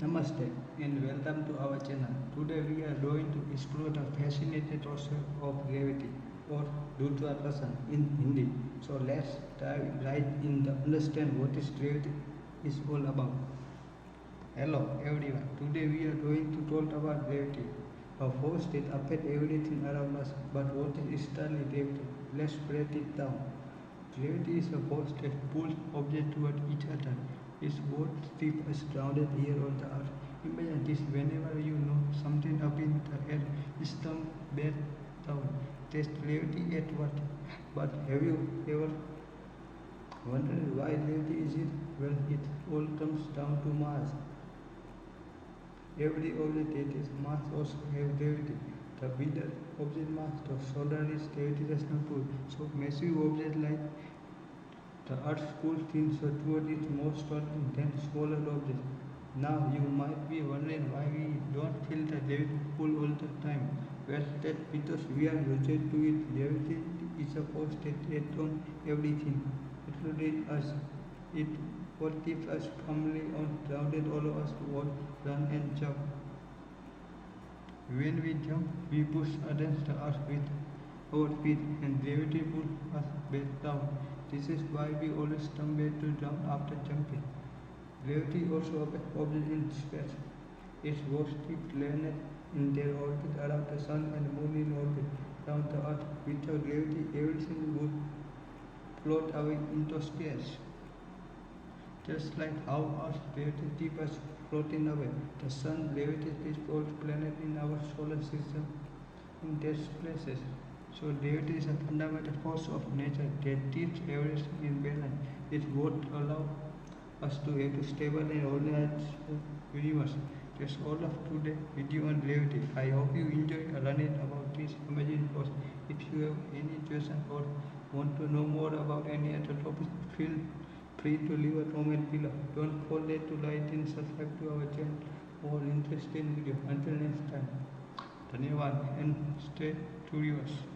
Namaste and welcome to our channel. Today we are going to explore the fascinating concept of gravity or Guruत्वाकर्षण in Hindi. So let's dive right in to understand what is gravity is all about. Hello everyone. Today we are going to talk about gravity, a force that affects everything around us. But what is exactly gravity? Let's break it down. Gravity is a force that pulls objects toward each other. It's what keeps us grounded here on the earth. Imagine this whenever you know something up in the air is come back down. There's gravity at what? But have you ever wondered why gravity is it? Well, it all comes down to mass. Every object that is mass also have gravity. The bigger object mass, the smaller its gravitational pull. So massive objects like the Earth's pull tends toward its more strongly than smaller objects. Now you might be wondering why we don't feel the gravity pull all the time. Well, that's because we are used to it. Gravity is a force that acts on everything, including us. It what keeps us firmly on grounded, allow us to walk, run and jump. When we jump, we push against the earth with our feet and gravity pulls us back down. This is why we always come back to jump after jumping. Gravity also affects objects in space. It was the planet in their orbit around the sun and moon in orbit around the earth. Without gravity, everything would float away into space. Just like how Earth's gravity keeps us floating away, the Sun's gravity keeps all planets in our solar system in their places. So gravity is a fundamental force of nature that keeps everything in balance. It's what allows us to have a stable and organized universe. That's all of today's video on gravity. I hope you enjoy learning about this amazing force. If you have any questions or want to know more about any other topic, feel free to leave a comment below. Don't forget to like and subscribe to our channel for interesting video. Until next time, धन्यवाद and stay curious.